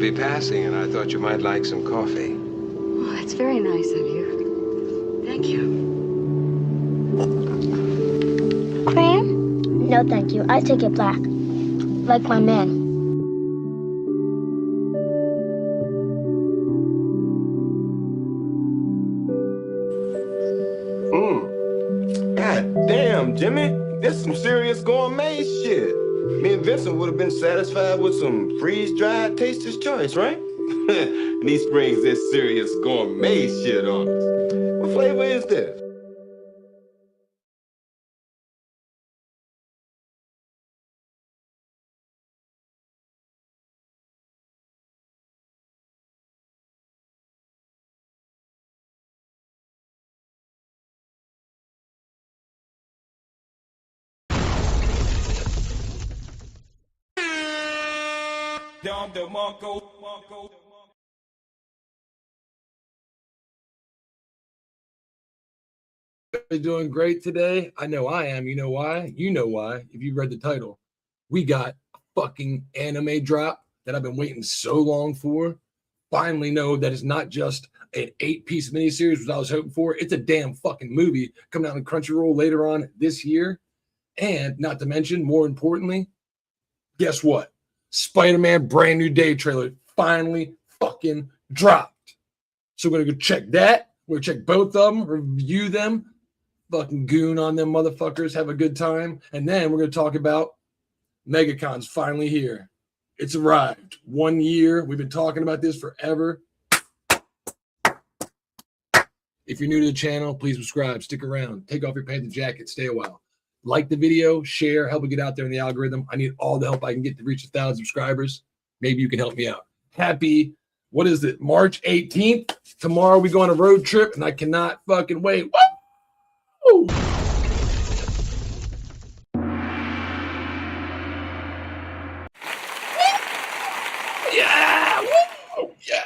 be passing, and I thought you might like some coffee. Oh, that's very nice of you. Thank you. Cream? No, thank you. I take it black. Like my man. God damn, Jimmy. This is some serious gourmet shit. Me and Vincent would have been satisfied with some freeze-dried Taster's Choice, right? And he springs this serious gourmet shit on us. What flavor is this? Doing great today. I know I am. You know why? You know why. If you read the title, we got a fucking anime drop that I've been waiting so long for. Finally know that it's not just an 8-piece miniseries, which I was hoping for. It's a damn fucking movie coming out on Crunchyroll later on this year. And not to mention, more importantly, guess what? Spider-Man brand new day trailer finally fucking dropped. So we're going to go check that. We're going to check both of them, review them, fucking goon on them motherfuckers, have a good time. And then we're going to talk about MEGACON's finally here. It's arrived. 1 year. We've been talking about this forever. If you're new to the channel, please subscribe. Stick around. Take off your pants and jacket. Stay a while. Like the video. Share. Help it get out there in the algorithm. I need all the help I can get to reach 1,000 subscribers. Maybe you can help me out. Happy, what is it, March 18th? Tomorrow we go on a road trip, and I cannot fucking wait. Woo! Yeah! Woo! Yeah!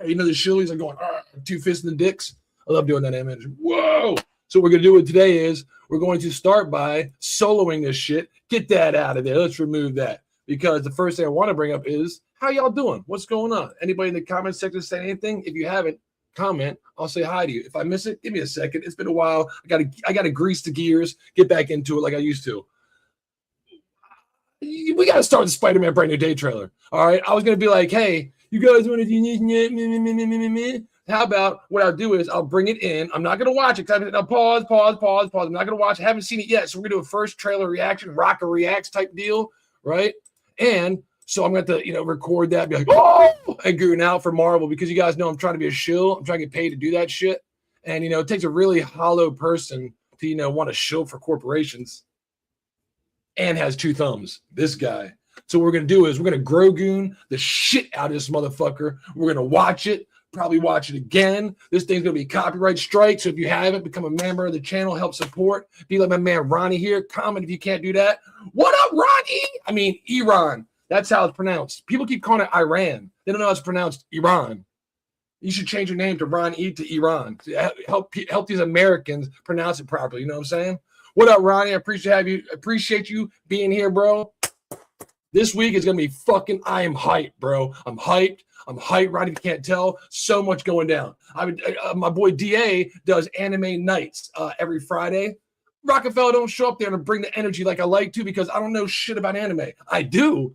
You know the shillies are going, two fists in the dicks. I love doing that animation. Whoa! So what we're going to do today is we're going to start by soloing this shit. Get that out of there. Let's remove that. Because the first thing I want to bring up is, how y'all doing? What's going on? Anybody in the comment section say anything? If you haven't, comment. I'll say hi to you. If I miss it, give me a second. It's been a while. I gotta grease the gears, get back into it like I used to. We got to start with the Spider-Man brand new day trailer. All right. I was going to be like, hey, you guys want to how about what I'll do is I'll bring it in. I'm not going to watch it. Now pause. I'm not going to watch it. I haven't seen it yet. So we're going to do a first trailer reaction, rocker reacts type deal. Right. And so I'm going to, record that, be like, oh, and goon out for Marvel because you guys know I'm trying to be a shill. I'm trying to get paid to do that shit. And, it takes a really hollow person to, want to shill for corporations. And has 2 thumbs. This guy. So what we're going to do is we're going to Grogoon the shit out of this motherfucker. We're going to watch it. Probably watch it again. This thing's going to be copyright strike. So if you haven't, become a member of the channel. Help support. Be like my man Ronnie here. Comment if you can't do that. What up, Ronnie? I mean, Iran. That's how it's pronounced. People keep calling it Iran. They don't know how it's pronounced Iran. You should change your name to Ronnie to Iran. To help these Americans pronounce it properly. You know what I'm saying? What up, Ronnie? I appreciate you being here, bro. This week is going to be fucking, I am hyped, bro. I'm hyped, Ronnie, if you can't tell. So much going down. My boy DA does anime nights every Friday. Rockefeller don't show up there and bring the energy like I like to because I don't know shit about anime. I do,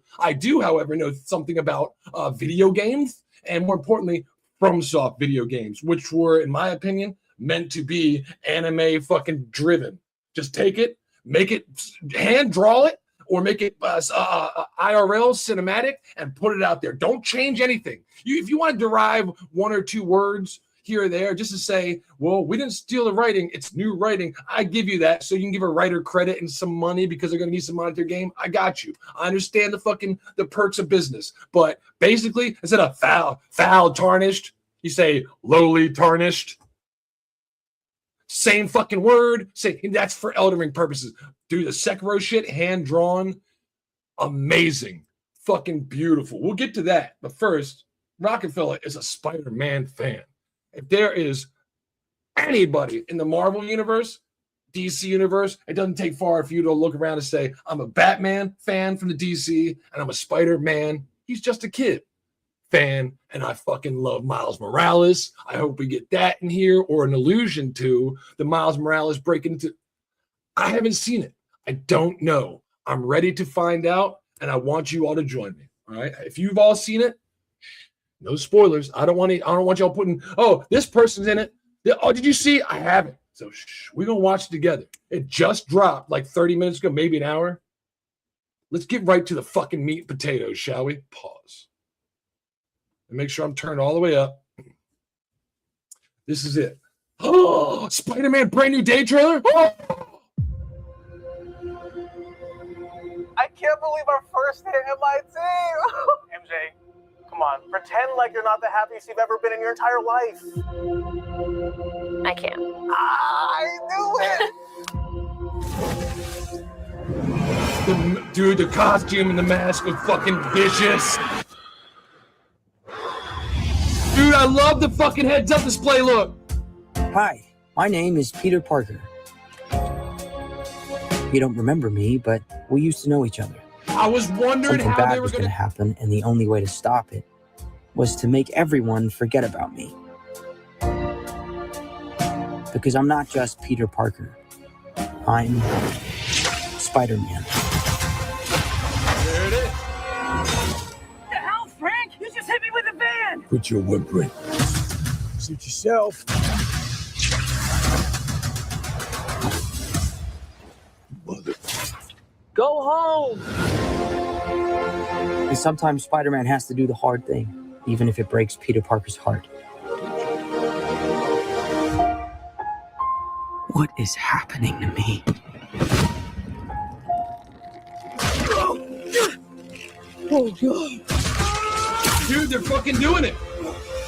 however, know something about video games and, more importantly, FromSoft video games, which were, in my opinion, meant to be anime fucking driven. Just take it, make it, hand draw it, or make it IRL cinematic and put it out there. Don't change anything. If you want to derive 1 or 2 words here or there, just to say, well, we didn't steal the writing, it's new writing. I give you that so you can give a writer credit and some money because they're going to need some money to their game. I got you. I understand the perks of business. But basically, instead of foul tarnished, you say lowly tarnished. Same fucking word. That's for Elden Ring purposes. Dude, the Sekiro shit, hand-drawn, amazing. Fucking beautiful. We'll get to that. But first, Rockefeller is a Spider-Man fan. If there is anybody in the Marvel universe, DC universe, it doesn't take far for you to look around and say, I'm a Batman fan from the DC, and I'm a Spider-Man. He's just a kid. fan, and I fucking love Miles Morales. I hope we get that in here, or an allusion to the Miles Morales breaking into. I haven't seen it. I don't know. I'm ready to find out, and I want you all to join me. All right. If you've all seen it, no spoilers. I don't want y'all putting, oh, this person's in it. Oh, did you see? I haven't. So we're gonna watch it together. It just dropped like 30 minutes ago, maybe an hour. Let's get right to the fucking meat and potatoes, shall we? Pause. And make sure I'm turned all the way up. This is it. Oh, Spider-Man brand new day trailer. Oh! I can't believe our first hit MIT. MJ, come on, pretend like you're not the happiest you've ever been in your entire life. I can't. I knew it. Dude, the costume and the mask was fucking vicious. Dude, I love the fucking heads-up display look. Hi, my name is Peter Parker. You don't remember me, but we used to know each other. I was wondering Something how bad they were was going to happen, and the only way to stop it was to make everyone forget about me. Because I'm not just Peter Parker. I'm Spider-Man. There it is. The hell, Frank? You just hit me with a van. Quit your whimpering. Suit yourself. Mother. Go home. And sometimes Spider-Man has to do the hard thing, even if it breaks Peter Parker's heart. What is happening to me? Oh, God. Dude, they're fucking doing it.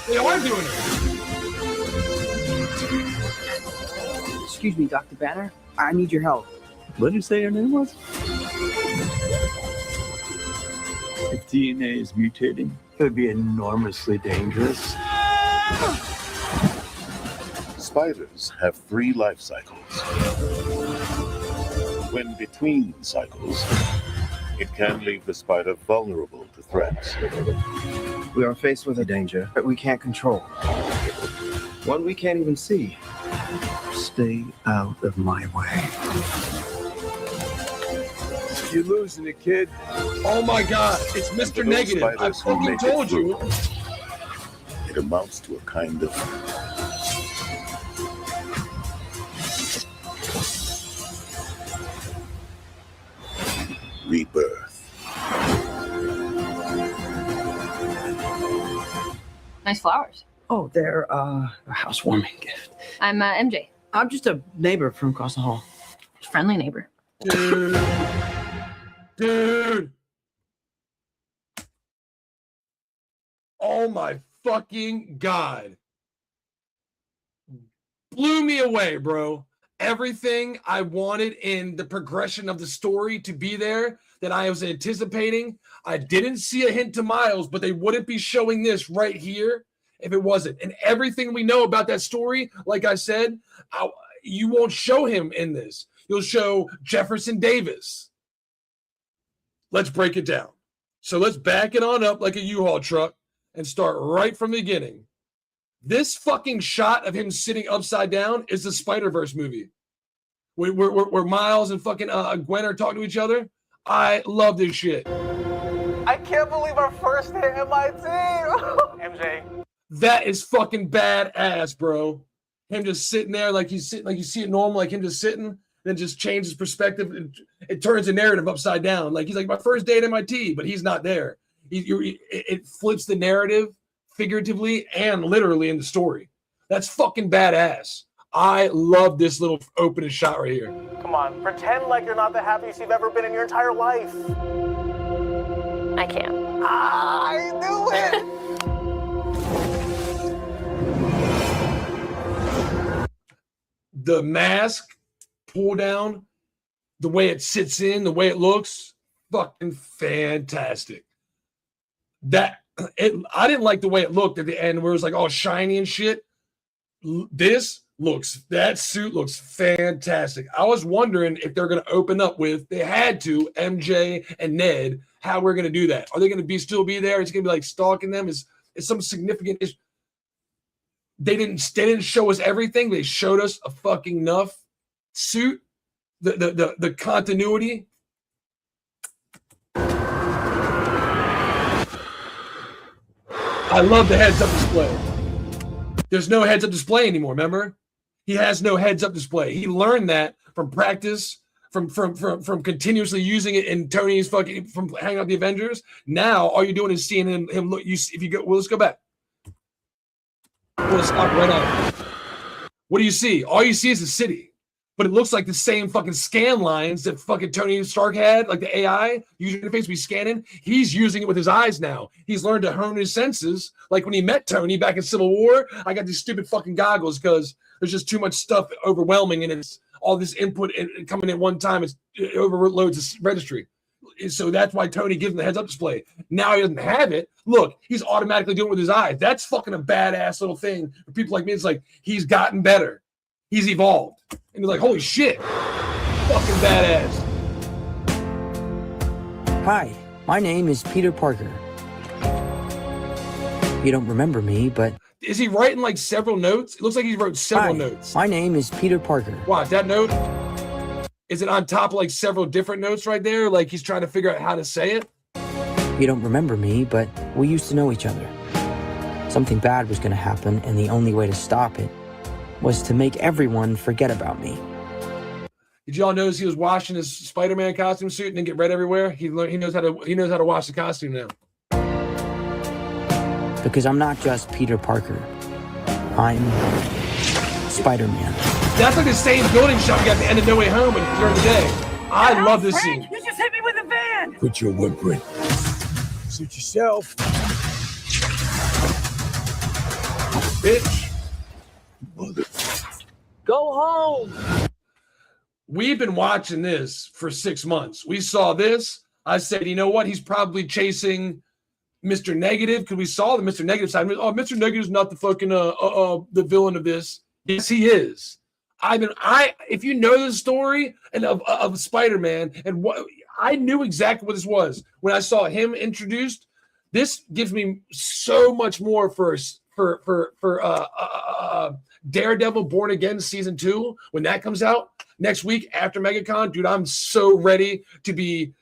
They are doing it. Excuse me, Dr. Banner. I need your help. What did you say your name was? If DNA is mutating, it would be enormously dangerous. Spiders have 3 life cycles. When between cycles, it can leave the spider vulnerable to threats. We are faced with a danger that we can't control. One we can't even see. Stay out of my way. You're losing it, kid. Oh my God, it's Mr. Negative. I fucking told you. It amounts to a kind of rebirth. Nice flowers. Oh, they're a housewarming gift. I'm MJ. I'm just a neighbor from across the hall. Friendly neighbor. Dude. Oh my fucking God. Blew me away, bro. Everything I wanted in the progression of the story to be there that I was anticipating. I didn't see a hint to Miles, but they wouldn't be showing this right here if it wasn't. And everything we know about that story, like I said, you won't show him in this. You'll show Jefferson Davis. Let's break it down. So let's back it on up like a U-Haul truck and start right from the beginning. This fucking shot of him sitting upside down is the Spider-Verse movie. Where Miles and fucking Gwen are talking to each other. I love this shit. I can't believe our first hit MIT. MJ. That is fucking badass, bro. Him just sitting there like he's sitting, like you see it normal, like him just sitting, then just changes perspective. It turns the narrative upside down. Like he's like, my first day at MIT, but he's not there. It flips the narrative figuratively and literally in the story. That's fucking badass. I love this little opening shot right here. Come on, pretend like you're not the happiest you've ever been in your entire life. I can't. I knew it. The mask pull down, the way it sits in, the way it looks, fucking fantastic. I didn't like the way it looked at the end where it was like all shiny and shit. That suit looks fantastic. I was wondering if they're going to open up with, they had to, MJ and Ned, how we're going to do that. Are they going to still be there? It's going to be like stalking them? Is It's some significant issue. They didn't show us everything. They showed us a fucking enough suit, the continuity. I love the heads-up display. There's no heads-up display anymore, remember? He has no heads-up display. He learned that from practice, from continuously using it in Tony's fucking, from hanging out with the Avengers. Now, all you're doing is seeing him look, if you go, well, let's go back. We'll stop right on. What do you see? All you see is the city. But it looks like the same fucking scan lines that fucking Tony Stark had, like the AI user interface we scanning. He's using it with his eyes now. He's learned to hone his senses. Like when he met Tony back in Civil War, I got these stupid fucking goggles because there's just too much stuff overwhelming and it's all this input and coming in one time. It overloads the registry. So that's why Tony gives him the heads-up display. Now he doesn't have it. Look, he's automatically doing it with his eyes. That's fucking a badass little thing for people like me. It's like he's gotten better. He's evolved. And you're like, holy shit. Fucking badass. Hi, my name is Peter Parker. You don't remember me, but... Is he writing like several notes? It looks like he wrote several notes. My name is Peter Parker. Watch, that note, is it on top of like several different notes right there? Like he's trying to figure out how to say it? You don't remember me, but we used to know each other. Something bad was going to happen, and the only way to stop it was to make everyone forget about me. Did y'all notice he was washing his Spider-Man costume suit and then get red everywhere? He knows how to wash the costume now. Because I'm not just Peter Parker. I'm Spider-Man. That's like the same building shot we got at the end of No Way Home during the day. I love this scene. You just hit me with a van! Quit your whimpering. Suit yourself. Bitch. Mother. Go home! We've been watching this for 6 months. We saw this. I said, you know what? He's probably chasing Mr. Negative because we saw the Mr. Negative side. Oh, Mr. Negative's not the fucking the villain of this. Yes, he is. If you know the story and of Spider-Man and what I knew exactly what this was when I saw him introduced. This gives me so much more for Daredevil Born Again season 2 when that comes out next week after MegaCon. Dude, I'm so ready to be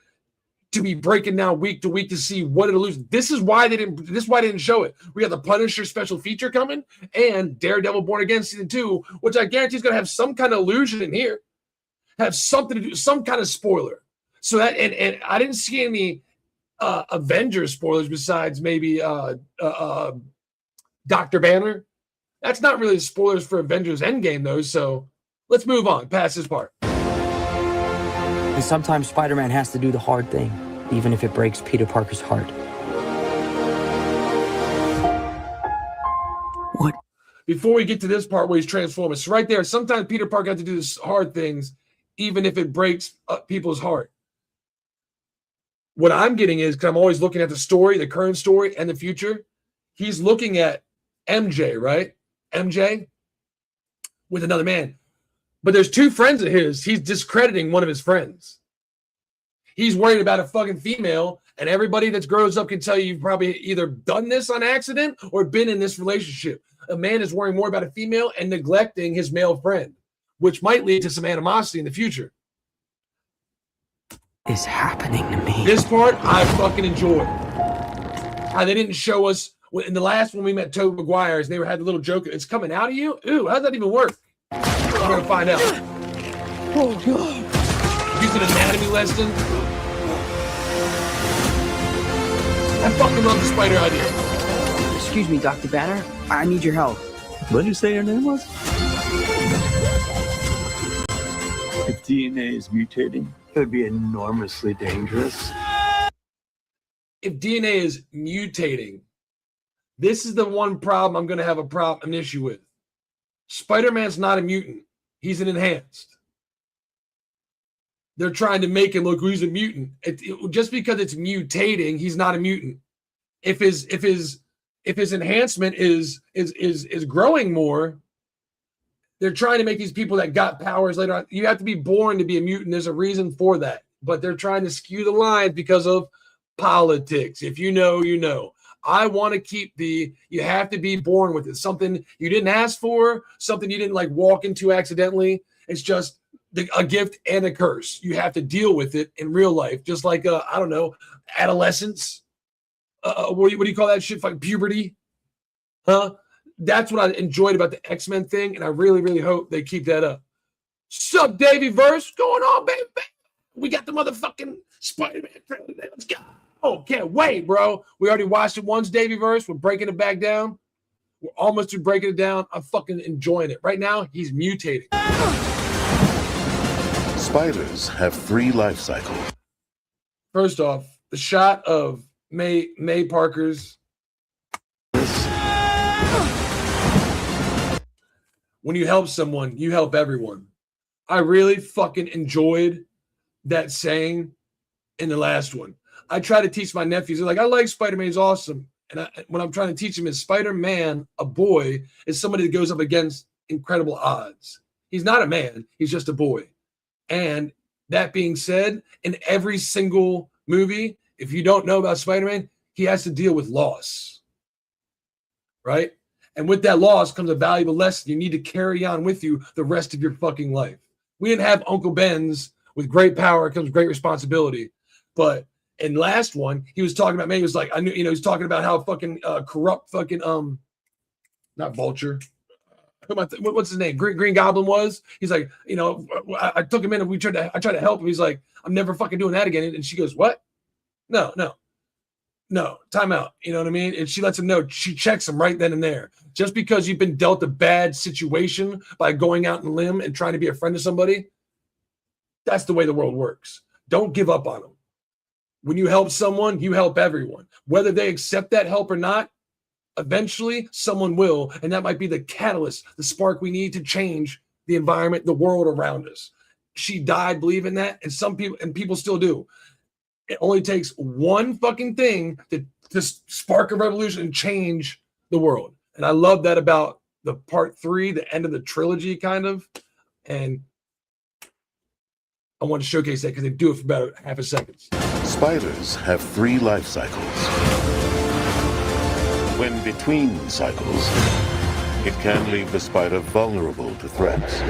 breaking down week to week to see what it'll lose. This is why they didn't show it. We got the Punisher special feature coming and Daredevil Born Again season 2, which I guarantee is going to have some kind of illusion in here, have something to do, some kind of spoiler. So that and I didn't see any Avengers spoilers besides maybe Dr. Banner. That's not really spoilers for Avengers Endgame though. So let's move on past this part. And sometimes Spider-Man has to do the hard thing, even if it breaks Peter Parker's heart. What? Before we get to this part where he's transforming, so right there, sometimes Peter Parker has to do this hard things, even if it breaks people's heart. What I'm getting is, because I'm always looking at the story, the current story, and the future, he's looking at MJ, right? MJ with another man. But there's 2 friends of his. He's discrediting one of his friends. He's worried about a fucking female, and everybody that grows up can tell you you've probably either done this on accident or been in this relationship. A man is worrying more about a female and neglecting his male friend, which might lead to some animosity in the future. Is happening to me. This part I fucking enjoyed. How they didn't show us in the last one we met Tobey Maguire's, and they had the little joke. It's coming out of you. Ooh, how's that even work? We're gonna find out. Oh god. Use an anatomy lesson. I fucking love the spider idea. Excuse me, Dr. Banner. I need your help. What did you say your name was? If DNA is mutating, it would be enormously dangerous. If DNA is mutating, this is the one problem I'm going to have an issue with. Spider-Man's not a mutant. He's an enhanced. They're trying to make him look who's a mutant. Just because it's mutating, he's not a mutant. If his enhancement is growing more, they're trying to make these people that got powers later on. You have to be born to be a mutant. There's a reason for that. But they're trying to skew the lines because of politics. If you know, you know. I want to keep you have to be born with it. Something you didn't ask for, something you didn't like walk into accidentally. It's just a gift and a curse. You have to deal with it in real life, just like I don't know, adolescence. What do you call that shit? Like puberty, huh? That's what I enjoyed about the X-Men thing, and I really, really hope they keep that up. Sup, Davey Verse? What's going on, baby? We got the motherfucking Spider-Man trailer today. Let's go. Oh, can't wait, bro. We already watched it once, Davey Verse. We're breaking it back down. We're almost through breaking it down. I'm fucking enjoying it. Right now, he's mutating. Spiders have 3 life cycles. First off, the shot of May Parker's. When you help someone, you help everyone. I really fucking enjoyed that saying in the last one. I try to teach my nephews. They're like, I like Spider-Man. He's awesome. And when I'm trying to teach him is Spider-Man, a boy, is somebody that goes up against incredible odds. He's not a man. He's just a boy. And that being said, in every single movie, if you don't know about Spider-Man, he has to deal with loss. Right? And with that loss comes a valuable lesson you need to carry on with you the rest of your fucking life. We didn't have Uncle Ben's with great power comes great responsibility. But in last one, he was talking about, man, he was like, I knew, he's talking about how fucking corrupt fucking, not Vulture. What's his name? Green Goblin was. He's like, I took him in and I tried to help him. He's like, I'm never fucking doing that again. And she goes, what? No, time out. You know what I mean? And she lets him know. She checks him right then and there. Just because you've been dealt a bad situation by going out on a limb and trying to be a friend to somebody, that's the way the world works. Don't give up on them. When you help someone, you help everyone. Whether they accept that help or not, eventually someone will. And that might be the catalyst, the spark we need to change the environment, the world around us. She died believing that, and people still do. It only takes one fucking thing to spark a revolution and change the world. And I love that about the part 3, the end of the trilogy, kind of. And I want to showcase that because they do it for about half a second. Spiders have 3 life cycles. When between cycles, it can leave the spider vulnerable to threats.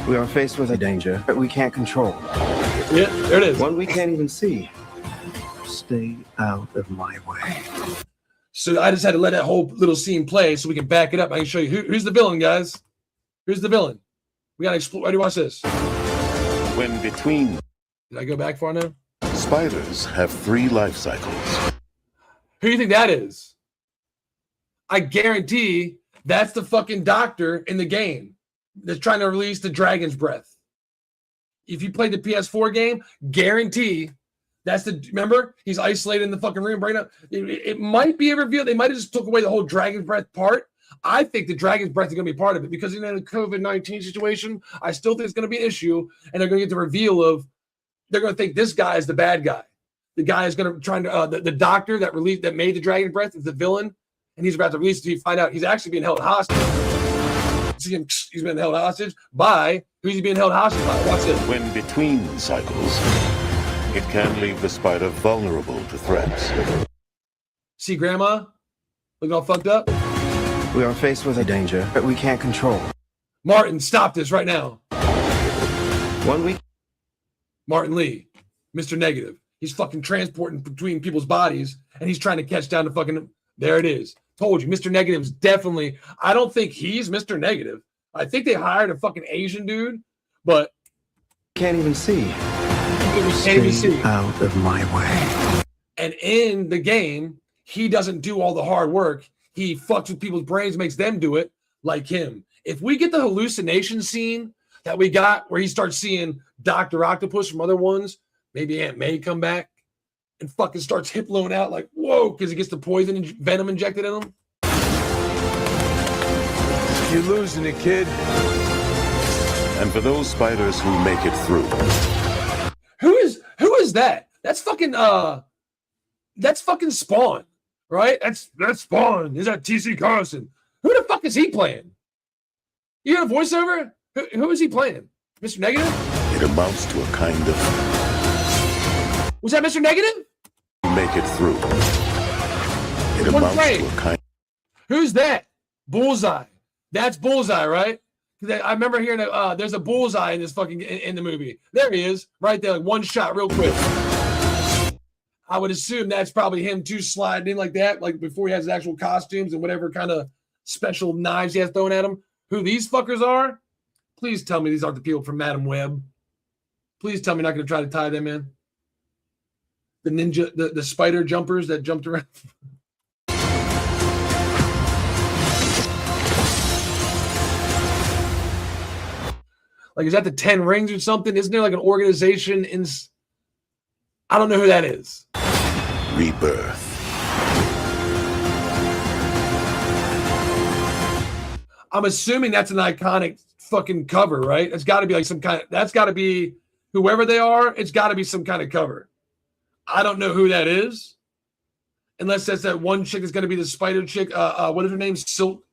We are faced with a danger that we can't control. Yeah, there it is. One we can't even see. Stay out of my way. So I just had to let that whole little scene play so we can back it up. I can show you who's the villain, guys. Who's the villain? We got to explore. Ready, watch this. When between... Did I go back far now? Spiders have 3 life cycles. Who do you think that is? I guarantee that's the fucking doctor in the game that's trying to release the dragon's breath. If you played the PS4 game, guarantee that's remember? He's isolated in the fucking room right now. It might be a reveal. They might have just took away the whole dragon's breath part. I think the dragon's breath is going to be part of it because in the COVID-19 situation, I still think it's going to be an issue, and they're going to get the reveal of they're going to think this guy is the bad guy. The guy is going to try to the doctor that made the dragon breath is the villain, and he's about to release it. You find out he's actually being held hostage. He's been held hostage by who's he being held hostage by? Watch this. When between cycles, it can leave the spider vulnerable to threats. See, Grandma, looking all fucked up. We are faced with a danger that we can't control. Martin, stop this right now. Martin Lee, Mr. Negative. He's fucking transporting between people's bodies, and he's trying to catch down the fucking. There it is. Told you, Mr. Negative's definitely. I don't think he's Mr. Negative. I think they hired a fucking Asian dude, but can't even see. Can't even see. Out of my way. And in the game, he doesn't do all the hard work. He fucks with people's brains, makes them do it like him. If we get the hallucination scene that we got where he starts seeing Dr. Octopus from other ones, maybe Aunt May come back and fucking starts hip blowing out like, whoa, because he gets the poison and venom injected in him. You're losing it, kid. And for those spiders who make it through. Who is that? That's fucking Spawn, right? That's Spawn. Is that TC Carlson? Who the fuck is he playing? You got a voiceover? Who is he playing? Mr. Negative? It amounts to a kind of... Was that Mr. Negative? Make it through. It One amounts frame. to a kind. Who's that? Bullseye. That's Bullseye, right? I remember hearing there's a bullseye in this fucking in the movie. There he is, right there, like one shot, real quick. I would assume that's probably him too, sliding in like that, like before he has his actual costumes and whatever kind of special knives he has thrown at him. Who these fuckers are? Please tell me these aren't the people from Madam Web. Please tell me you're not going to try to tie them in. The ninja, the spider jumpers that jumped around. Like, is that the 10 Rings or something? Isn't there like an organization in... I don't know who that is. Rebirth. I'm assuming that's an iconic fucking cover, right? It's got to be like some kind of... That's got to be... Whoever they are, it's got to be some kind of cover. I don't know who that is. Unless that's that one chick that's going to be the spider chick. What is her name? Silk,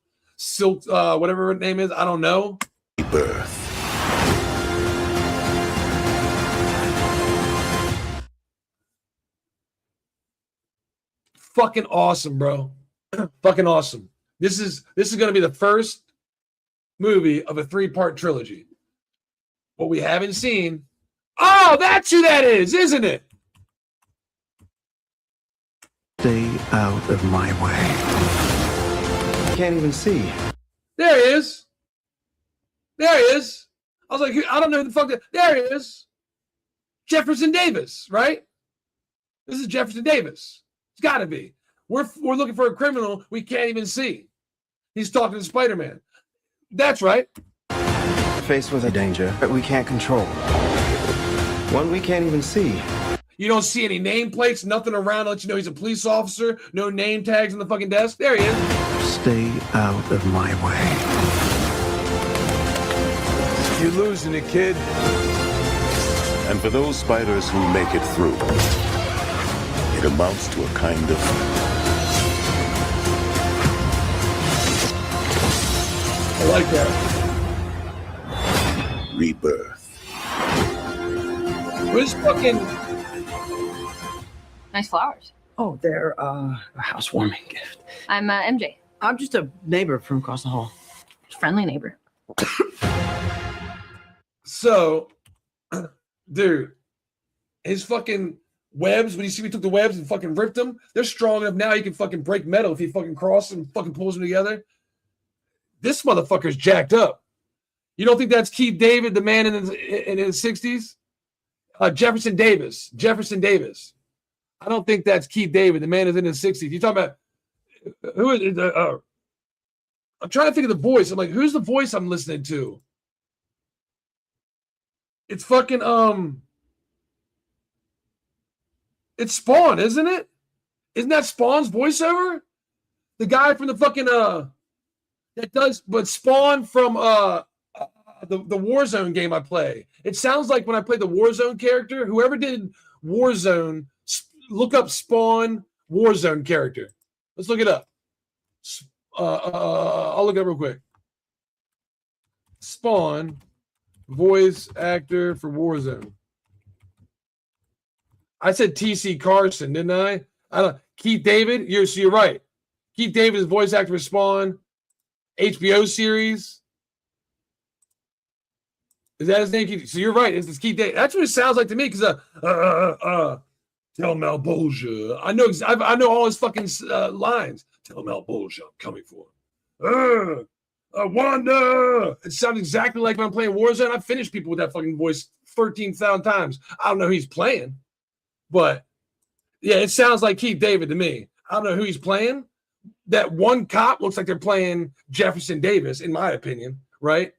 whatever her name is. I don't know. Rebirth. Fucking awesome, bro. Fucking awesome. This is going to be the first movie of a 3-part trilogy. What we haven't seen. Oh, that's who that is, isn't it? Stay out of my way. Can't even see. There he is. There he is. I was like, I don't know who the fuck that. There he is. Jefferson Davis, right? This is Jefferson Davis. It's got to be. We're looking for a criminal we can't even see. He's talking to Spider-Man. That's right. Faced with a danger that we can't control. One we can't even see. You don't see any nameplates, nothing around to let you know he's a police officer, no name tags on the fucking desk. There he is. Stay out of my way. You're losing it, kid. And for those spiders who make it through, it amounts to a kind of... I like that. Rebirth. Who's fucking... Nice flowers. Oh, they're a housewarming gift. I'm MJ. I'm just a neighbor from across the hall. Friendly neighbor. So, dude, his fucking webs, when you see me took the webs and fucking ripped them, they're strong enough now he can fucking break metal if he fucking crosses and fucking pulls them together. This motherfucker's jacked up. You don't think that's Keith David, the man in his 60s? Jefferson Davis. Jefferson Davis. I don't think that's Keith David, the man is in his 60s. You talking about who is it? I'm trying to think of the voice. I'm like, who's the voice I'm listening to? It's fucking it's Spawn, isn't it? Isn't that Spawn's voiceover? The guy from the fucking that does, but Spawn from the Warzone game I play. It sounds like when I play the Warzone character, whoever did Warzone, look up Spawn Warzone character. Let's look it up. I'll look it up real quick. Spawn voice actor for Warzone. I said TC Carson, didn't I? I don't. Keith David. You're right. Keith David is voice actor for Spawn. HBO series. Is that his name? So you're right. It's Keith David. That's what it sounds like to me. Because tell Malbolgia. I know all his fucking lines. Tell Malbolgia I'm coming for him. Wanda. It sounds exactly like when I'm playing Warzone. I've finished people with that fucking voice 13,000 times. I don't know who he's playing, but yeah, it sounds like Keith David to me. I don't know who he's playing. That one cop looks like they're playing Jefferson Davis, in my opinion, right?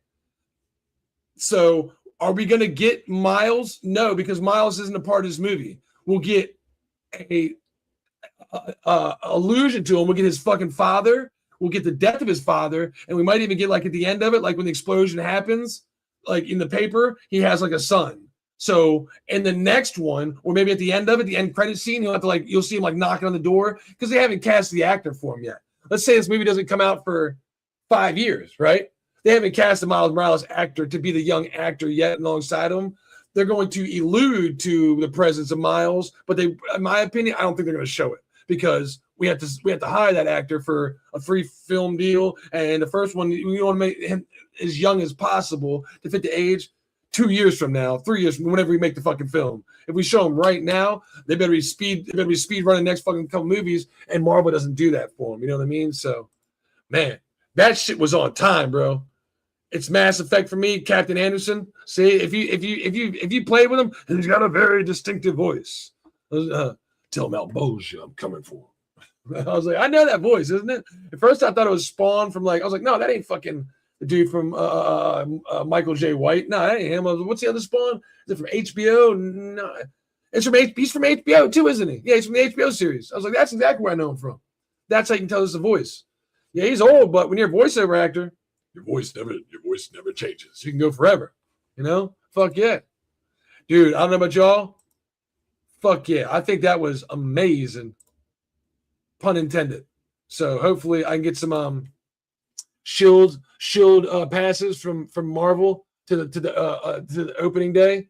So are we going to get Miles? No, because Miles isn't a part of this movie. We'll get a allusion to him. We'll get his fucking father. We'll get the death of his father. And we might even get, like, at the end of it, like when the explosion happens, like in the paper, he has like a son. So in the next one, or maybe at the end of it, the end credit scene, he'll have to, like, you'll see him like knocking on the door because they haven't cast the actor for him yet. Let's say this movie doesn't come out for 5 years, right? They haven't cast the Miles Morales actor to be the young actor yet alongside him. They're going to allude to the presence of Miles, but they, in my opinion, I don't think they're going to show it because we have to hire that actor for a free film deal. And the first one, we want to make him as young as possible to fit the age. 2 years from now, 3 years from whenever we make the fucking film. If we show them right now, they better be speed running the next fucking couple movies, and Marvel doesn't do that for them. You know what I mean? So, man, that shit was on time, bro. It's Mass Effect for me, Captain Anderson. See, if you play with him, he's got a very distinctive voice. Tell Malbosia I'm coming for him. I was like, I know that voice, isn't it? At first, I thought it was Spawn from I was like, no, that ain't fucking the dude from Michael J. White. No, that ain't him. What's the other Spawn? Is it from HBO? No, he's from HBO too, isn't he? Yeah, he's from the HBO series. I was like, that's exactly where I know him from. That's how you can tell us the voice. Yeah, he's old, but when you're a voiceover actor, your voice never changes. You can go forever. You know? Fuck yeah. Dude, I don't know about y'all. Fuck yeah. I think that was amazing. Pun intended. So hopefully I can get some shield passes from Marvel to the opening day.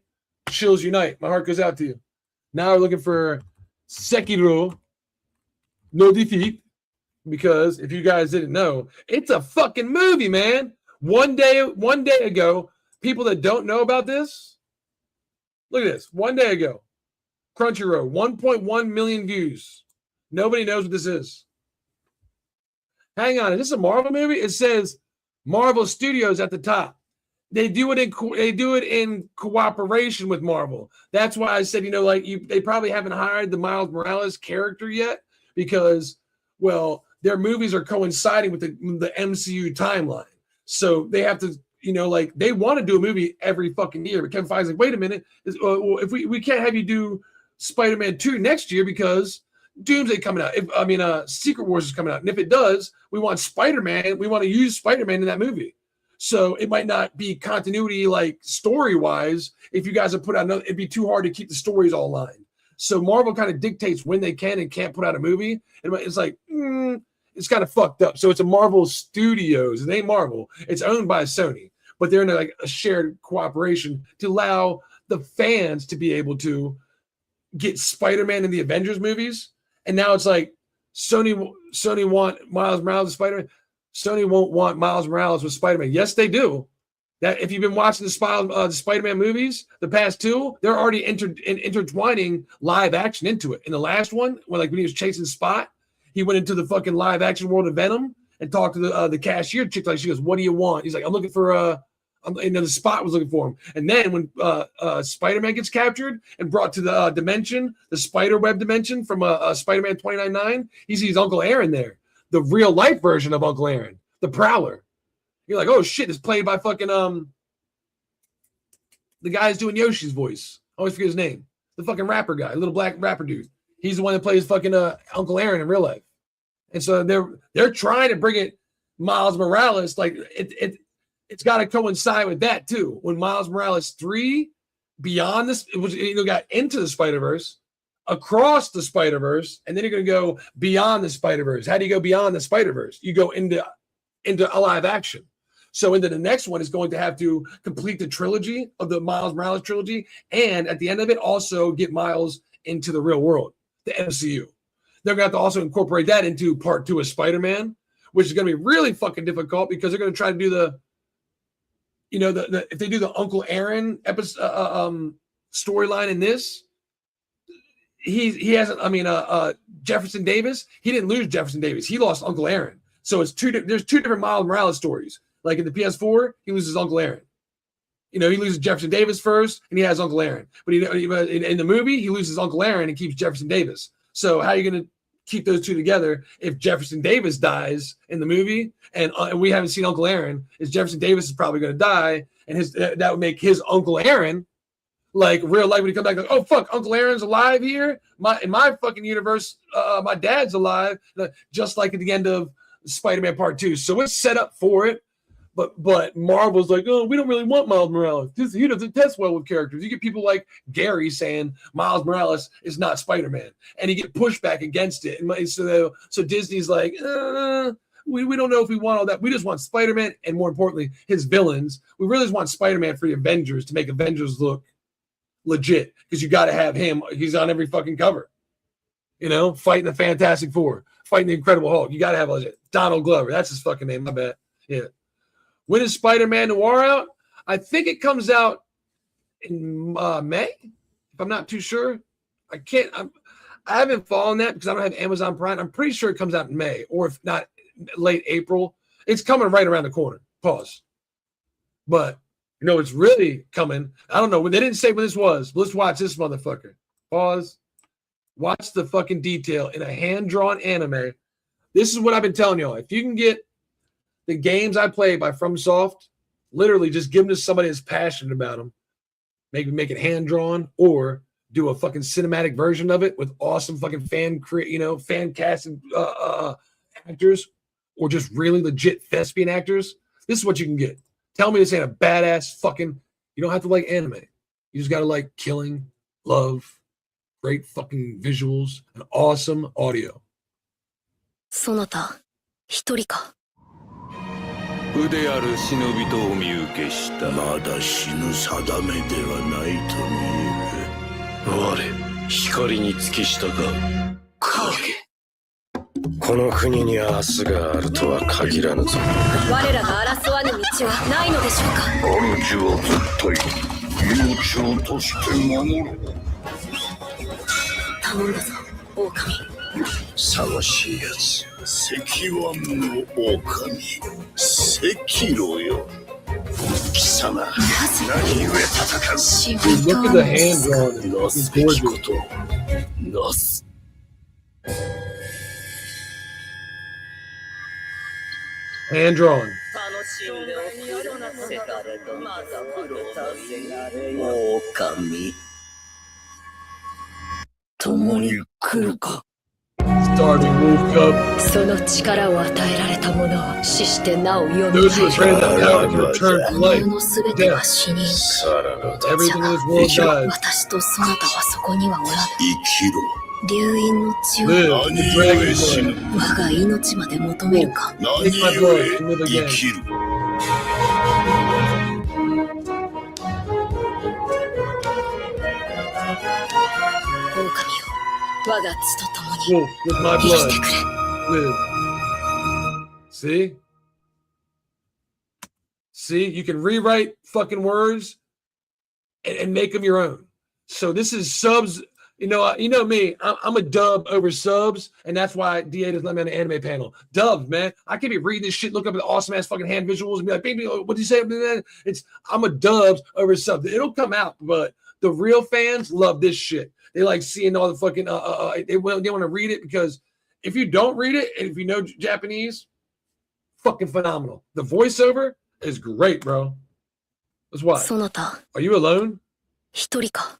Shills unite. My heart goes out to you. Now we're looking for Sekiro No Defeat, because if you guys didn't know, it's a fucking movie, man. One day ago, people that don't know about this, look at this. 1 day ago, Crunchyroll, 1.1 million views. Nobody knows what this is. Hang on, is this a Marvel movie? It says Marvel Studios at the top. They do it in cooperation with Marvel. That's why I said, they probably haven't hired the Miles Morales character yet, because, well, their movies are coinciding with the MCU timeline. So they have to, they want to do a movie every fucking year. But Kevin Feige's like, wait a minute, if we can't have you do Spider-Man 2 next year because Doomsday coming out. Secret Wars is coming out. And if it does, we want Spider-Man. We want to use Spider-Man in that movie. So it might not be continuity story-wise. If you guys have put out another, it'd be too hard to keep the stories all aligned. So Marvel kind of dictates when they can and can't put out a movie. And it's like, it's kind of fucked up. So it's a Marvel Studios. It ain't Marvel. It's owned by Sony. But they're in a shared cooperation to allow the fans to be able to get Spider-Man in the Avengers movies. And now it's like Sony want Miles Morales with Spider-Man. Sony won't want Miles Morales with Spider-Man. Yes, they do. That if you've been watching the Spider-Man movies, the past two, they're already intertwining live action into it. In the last one, when he was chasing Spot, he went into the fucking live action world of Venom and talked to the cashier chick. She goes, "What do you want?" He's like, "I'm looking for the Spot was looking for him." And then when Spider-Man gets captured and brought to the dimension, the spider web dimension from Spider-Man 2099, he sees Uncle Aaron there, the real life version of Uncle Aaron, the Prowler. You're like, oh shit, it's played by fucking the guy who's doing Yoshi's voice. I always forget his name. The fucking rapper guy, little black rapper dude. He's the one that plays fucking Uncle Aaron in real life. And so they're trying to bring it Miles Morales, it's got to coincide with that too. When Miles Morales 3 beyond this, it was got into the Spider-Verse, across the Spider-Verse, and then you're going to go beyond the Spider-Verse. How do you go beyond the Spider-Verse? You go into a live action. So into the next one is going to have to complete the trilogy of the Miles Morales trilogy, and at the end of it, also get Miles into the real world, the MCU. They're going to have to also incorporate that into part 2 of Spider-Man, which is going to be really fucking difficult because they're going to try to do the if they do the Uncle Aaron episode storyline in this, he hasn't. Jefferson Davis, he didn't lose Jefferson Davis. He lost Uncle Aaron. So it's there's two different Miles Morales stories. Like in the PS4, he loses Uncle Aaron. He loses Jefferson Davis first, and he has Uncle Aaron. But in the movie, he loses Uncle Aaron and keeps Jefferson Davis. So how are you going to keep those two together if Jefferson Davis dies in the movie and we haven't seen Uncle Aaron? Is Jefferson Davis is probably going to die, and that would make his Uncle Aaron real life when he comes back. Oh fuck, Uncle Aaron's alive here. In my fucking universe, my dad's alive, just like at the end of Spider-Man Part 2. So it's set up for it. But Marvel's like, oh, we don't really want Miles Morales. He doesn't test well with characters. You get people like Gary saying Miles Morales is not Spider-Man, and you get pushback against it. And so Disney's like, we don't know if we want all that. We just want Spider-Man, and more importantly, his villains. We really just want Spider-Man for the Avengers to make Avengers look legit, because you got to have him. He's on every fucking cover. Fighting the Fantastic Four, fighting the Incredible Hulk. You got to have Donald Glover. That's his fucking name. My bad. Yeah. When is Spider-Man Noir out? I think it comes out in May, if I'm not too sure. I haven't followed that because I don't have Amazon Prime. I'm pretty sure it comes out in May, or if not, late April. It's coming right around the corner. Pause. But it's really coming. I don't know. They didn't say when this was. Let's watch this motherfucker. Pause. Watch the fucking detail in a hand-drawn anime. This is what I've been telling y'all. If you can get the games I play by FromSoft, literally just give them to somebody that's passionate about them. Maybe make it hand-drawn or do a fucking cinematic version of it with awesome fucking fan casted actors or just really legit thespian actors. This is what you can get. Tell me this ain't a badass fucking... You don't have to like anime. You just got to like killing, love, great fucking visuals, and awesome audio. そなた、一人か。腕ある忍びとお見受けした。まだ死ぬ定めではないと見える。我、光に付き従う。影。この国に明日があるとは限らぬぞ。我らが争わぬ道はないのでしょうか。主は絶対命をとして守る。頼んだぞ、狼。寂しいやつ、石腕の狼、SEKIROよ。貴様、何故戦う。死に Look at the hand drawing. なすべきことなす。Hand drawn. 狼、共に来るか。Starving wolf cub. その力を与えられた者は死してなおよみ Those who are がえる。 granted that power can return to この life, 世のすべては death. 死に。 Everything in this world dies. 私とそなたはそこにはおらぬ。生きろ。流飲の血を Live, 何 the 故 dragon 死ぬ。 blood. 我が命まで求めるか。 何 Take my 故 blood and live 生 again. きる。狼よ、我が血と共に Wolf, with my 生き blood. てくれ。 Live. See, you can rewrite fucking words and make them your own. So this is subs. You know me. I'm a dub over subs, and that's why DA doesn't let me on the anime panel. Dub, man. I can't be reading this shit, look up at the awesome ass fucking hand visuals, and be like, "Baby, what did you say?" I'm a dubs over subs. It'll come out, but the real fans love this shit. They like seeing all the fucking they want to read it because if you don't read it and if you know Japanese, fucking phenomenal. The voiceover is great, bro. That's why. そなた、 Are you alone? 一人か。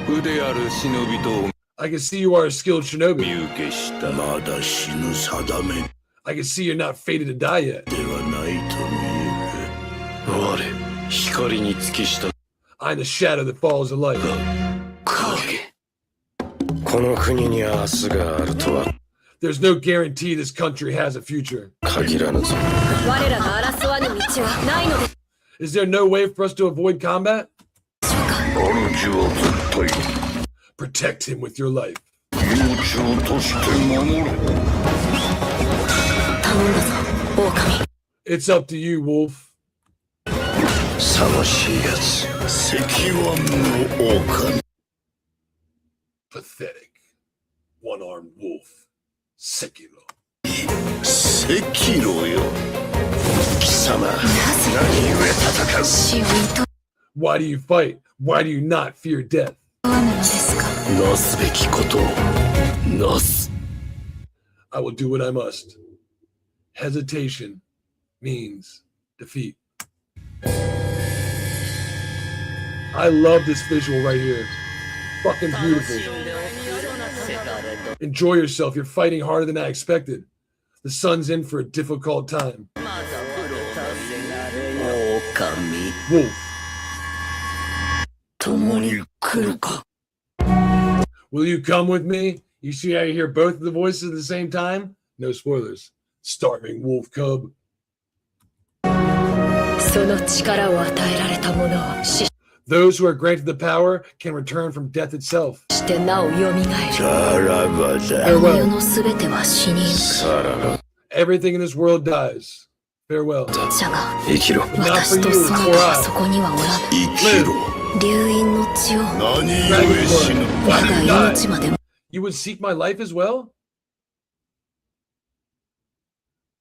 腕ある忍びと I can see you are a skilled お見 shinobi. 受けした。まだ死ぬ定め I can see you're not fated to die yet. ではないと見える。我、光に付き従う。 I'm the shadow that follows the light. 影。この国に明日があるとは There's no guarantee this country has a future. 限らぬぞ。我らが争わぬ道はないので Is there no way for us to avoid combat? 主は絶対 Protect him with your life. 命をとして守る。頼んだぞ、狼。 It's up to you, Wolf. 寂しいやつ、石腕の狼。 Pathetic. One-armed wolf. SEKIRO. SEKIROよ。貴様、何故戦う。死を厭 Why do you fight? Why do you not fear death? わぬのですか。なすべきことをなす。 I will do what I must. Hesitation means defeat. I love this visual right here. Fucking beautiful. Enjoy yourself. You're fighting harder than I expected. The sun's in for a difficult time. 狼、 Wolf. 共に来るか。 Will you come with me? You see how you hear both of the voices at the same time? No spoilers. Starving wolf cub. その力を与えられた者は死。Those who are granted the power can return from death itself. してなおよみがえる。さらばだ。この世のすべては死にゆく。さらば。 Everything in this world dies. Farewell. じゃが、生きろ。私とそなたはそこにはおらぬ。生きろ。流因の血を。何故死ぬ。我が命まで。You would seek my life as well?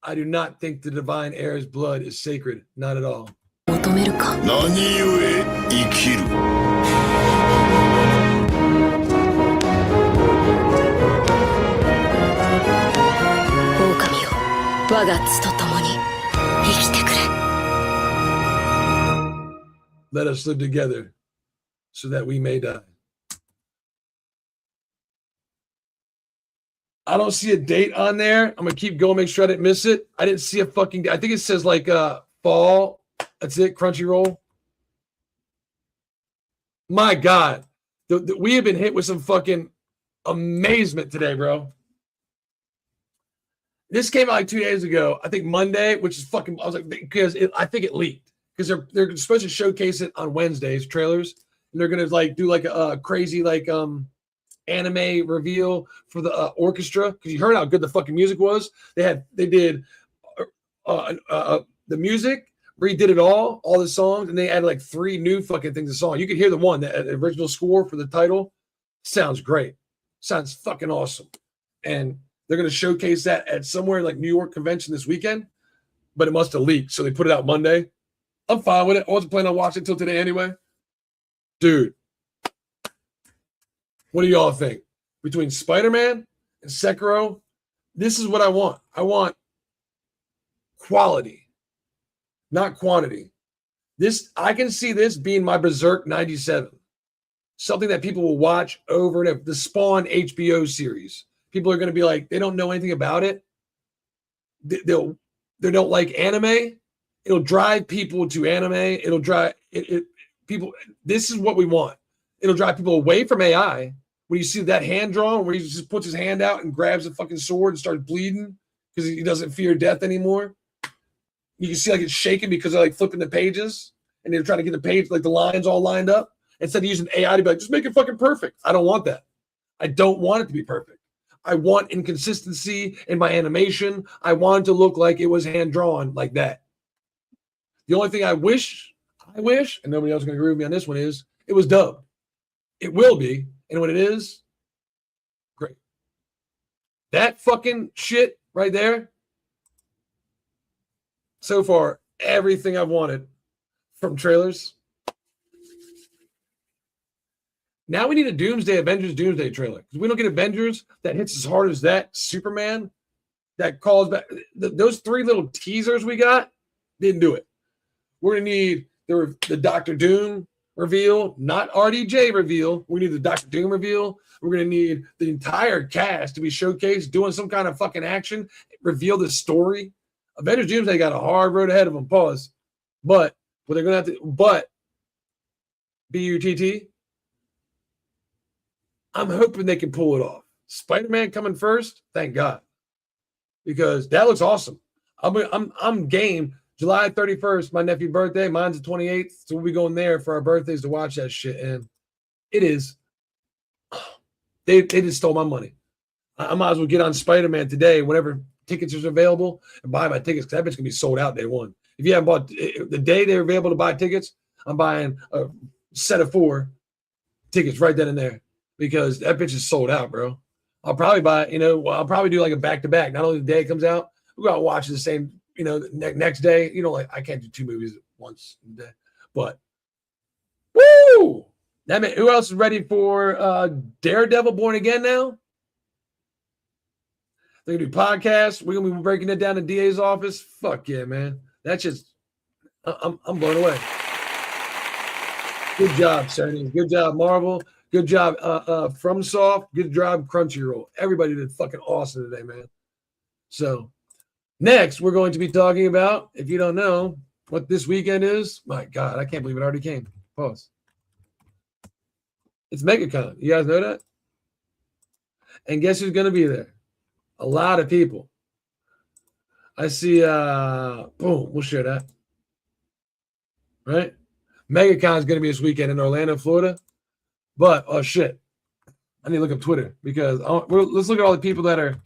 I do not think the divine heir's blood is sacred. Not at all. 求めるか。何故生きる。狼よ、我が血と共に生きてくれ。Let us live together so that we may die. I don't see a date on there. I'm gonna keep going, make sure I didn't miss it. I didn't see a fucking. I think it says like fall. That's it. Crunchyroll. My God, we have been hit with some fucking amazement today, bro. This came out like 2 days ago. I think Monday, which is fucking. I was like, because I think it leaked because they're supposed to showcase it on Wednesdays, trailers, and they're gonna like do like a crazy like anime reveal for the orchestra, because you heard how good the fucking music was. They did the music, redid it all the songs, and they added like 3 new fucking things to song. You could hear the original score for the title. Sounds great. Sounds fucking awesome. And they're gonna showcase that at somewhere like New York convention this weekend, but it must have leaked, so they put it out Monday. I'm fine with it. I wasn't planning on watching it till today anyway. Dude. What do y'all think? Between Spider-Man and Sekiro, this is what I want. I want quality, not quantity. I can see this being my Berserk 97. Something that people will watch over and over. The Spawn HBO series. People are going to be like, they don't know anything about it. They don't like anime. It'll drive people to anime. It'll drive people. This is what we want. It'll drive people away from AI. When you see that hand drawn, where he just puts his hand out and grabs a fucking sword and starts bleeding because he doesn't fear death anymore. You can see like it's shaking because they're like flipping the pages and they're trying to get the page, like the lines all lined up. Instead of using AI to be like, just make it fucking perfect. I don't want that. I don't want it to be perfect. I want inconsistency in my animation. I want it to look like it was hand drawn like that. The only thing I wish, and nobody else is going to agree with me on this one, is it was dubbed. It will be. And when it is, great. That fucking shit right there. So far, everything I've wanted from trailers. Now we need a Avengers Doomsday trailer. Because we don't get Avengers that hits as hard as that Superman that calls back. Those 3 little teasers we got didn't do it. We're going to need the Doctor Doom reveal, not RDJ reveal. We need the Doctor Doom reveal. We're going to need the entire cast to be showcased doing some kind of fucking action, reveal the story. Avengers Doomsday got a hard road ahead of them, pause. But what they're going to have to, BUTT, I'm hoping they can pull it off. Spider-Man coming first, thank God. Because that looks awesome. I'm game. July 31st, my nephew's birthday. Mine's the 28th. So we'll be going there for our birthdays to watch that shit. And it is. They just stole my money. I might as well get on Spider-Man today, whenever tickets are available, and buy my tickets, because that bitch can be sold out day one. If you haven't bought, the day they're available to buy tickets, I'm buying a set of 4 tickets right then and there, because that bitch is sold out, bro. I'll probably buy, I'll probably do like a back-to-back. Not only the day it comes out, we'll go out and watch the same, next day. Like I can't do 2 movies at once in a day. But, woo! That man, who else is ready for Daredevil Born Again now? They're going to do podcasts. We're going to be breaking it down in DA's office. Fuck yeah, man. That's just, I'm blown away. Good job, Sony. Good job, Marvel. Good job, FromSoft. Good job, Crunchyroll. Everybody did fucking awesome today, man. So, next, we're going to be talking about, if you don't know what this weekend is, my God, I can't believe it already came. Pause. It's MegaCon. You guys know that? And guess who's going to be there? A lot of people. I see, boom, we'll share that. Right? MegaCon is going to be this weekend in Orlando, Florida. But, oh, shit. I need to look up Twitter because let's look at all the people that are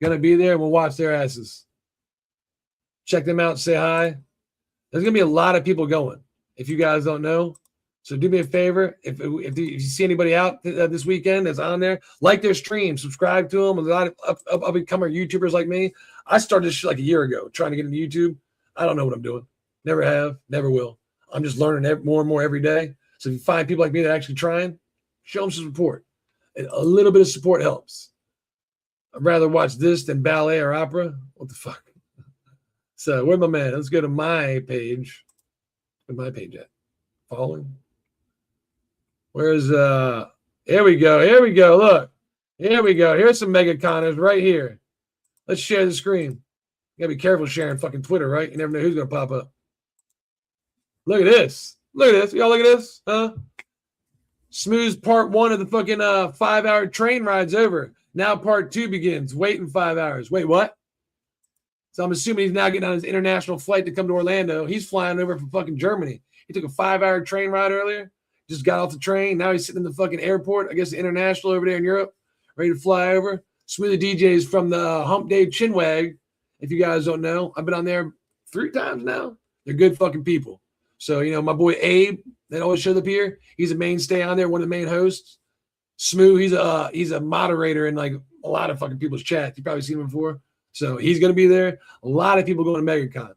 going to be there and we'll watch their asses. Check them out. Say hi. There's going to be a lot of people going, if you guys don't know. So do me a favor. If you see anybody out this weekend that's on there, like their stream, subscribe to them. A lot of up-and-comer YouTubers like me. I started this shit like a year ago trying to get into YouTube. I don't know what I'm doing. Never have, never will. I'm just learning more and more every day. So if you find people like me that are actually trying, show them some support. And a little bit of support helps. I'd rather watch this than ballet or opera. What the fuck? So where's my man? Let's go to my page. Where's my page at? Following. Where's here we go. Here we go. Look. Here we go. Here's some MegaConners right here. Let's share the screen. You gotta be careful sharing fucking Twitter, right? You never know who's gonna pop up. Look at this. Look at this. Y'all look at this? Huh? Smooth's part 1 of the fucking 5-hour train ride's over. Now part 2 begins. Waiting 5 hours. Wait, what? So I'm assuming he's now getting on his international flight to come to Orlando. He's flying over from fucking Germany. He took a 5-hour train ride earlier. Just got off the train. Now he's sitting in the fucking airport. I guess the international over there in Europe. Ready to fly over. Smoothie DJs from the Hump Day Chinwag. If you guys don't know, I've been on there 3 times now. They're good fucking people. So, you know, my boy Abe, that always shows up here. He's a mainstay on there, one of the main hosts. Smooth, he's a moderator in like a lot of fucking people's chats. You've probably seen him before. So he's gonna be there. A lot of people going to MegaCon.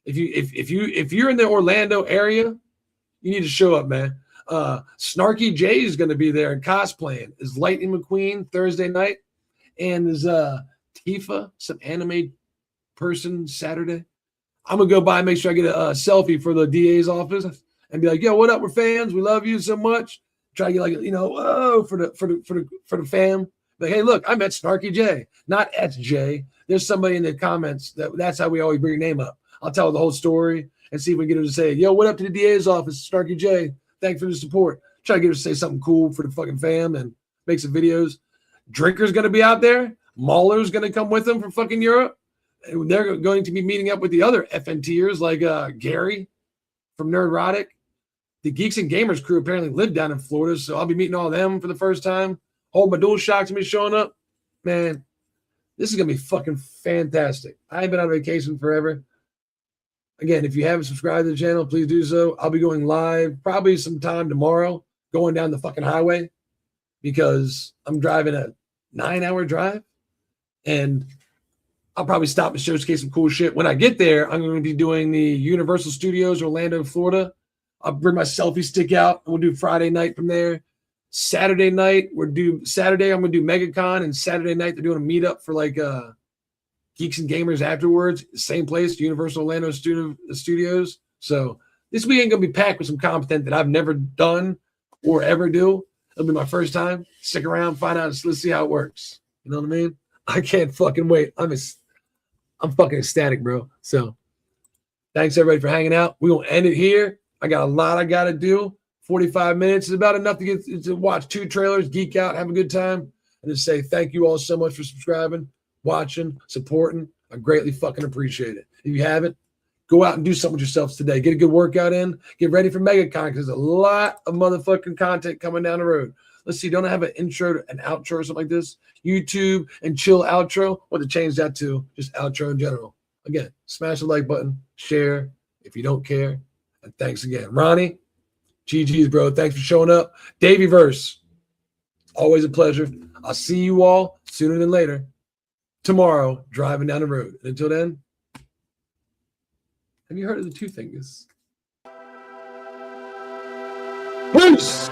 If you're in the Orlando area, you need to show up, man. Snarky J is gonna be there and cosplaying. Is Lightning McQueen Thursday night, and is Tifa, some anime person, Saturday. I'm gonna go by and make sure I get a selfie for the DA's office and be like, "Yo, what up? We're fans. We love you so much." Try to get like, you know, oh, for the fam. But hey, look, I met Snarky J, not SJ. There's somebody in the comments that's how we always bring your name up. I'll tell the whole story and see if we can get her to say, "Yo, what up to the DA's office, Snarky J? Thanks for the support." Try to get her to say something cool for the fucking fam and make some videos. Drinker's gonna be out there. Mahler's gonna come with them from fucking Europe. And they're going to be meeting up with the other FNTers like Gary from Nerdrotic. The Geeks and Gamers crew apparently live down in Florida, so I'll be meeting all of them for the first time. Hold my dual shocks to me showing up. Man, this is going to be fucking fantastic. I ain't been on vacation forever. Again, if you haven't subscribed to the channel, please do so. I'll be going live probably sometime tomorrow, going down the fucking highway because I'm driving a 9-hour drive, and I'll probably stop and showcase some cool shit. When I get there, I'm going to be doing the Universal Studios, Orlando, Florida. I'll bring my selfie stick out, and we'll do Friday night from there. Saturday night, I'm going to do MegaCon, and Saturday night they're doing a meetup for like Geeks and Gamers afterwards. Same place, Universal Orlando Studios. So this weekend going to be packed with some content that I've never done or ever do. It'll be my first time. Stick around, find out. Let's see how it works. You know what I mean? I can't fucking wait. I'm fucking ecstatic, bro. So thanks everybody for hanging out. We're going to end it here. I got a lot I got to do. 45 minutes is about enough to watch 2 trailers, geek out, have a good time, and just say thank you all so much for subscribing, watching, supporting. I greatly fucking appreciate it. If you haven't, go out and do something with yourselves today. Get a good workout in. Get ready for MegaCon because there's a lot of motherfucking content coming down the road. Let's see. Don't I have an intro, an outro or something like this? YouTube and chill outro. What to change that to? Just outro in general. Again, smash the like button, share if you don't care. And thanks again. Ronnie, GG's, bro. Thanks for showing up. Davey Verse, always a pleasure. I'll see you all sooner than later tomorrow driving down the road. And until then, have you heard of the 2 fingers? Peace!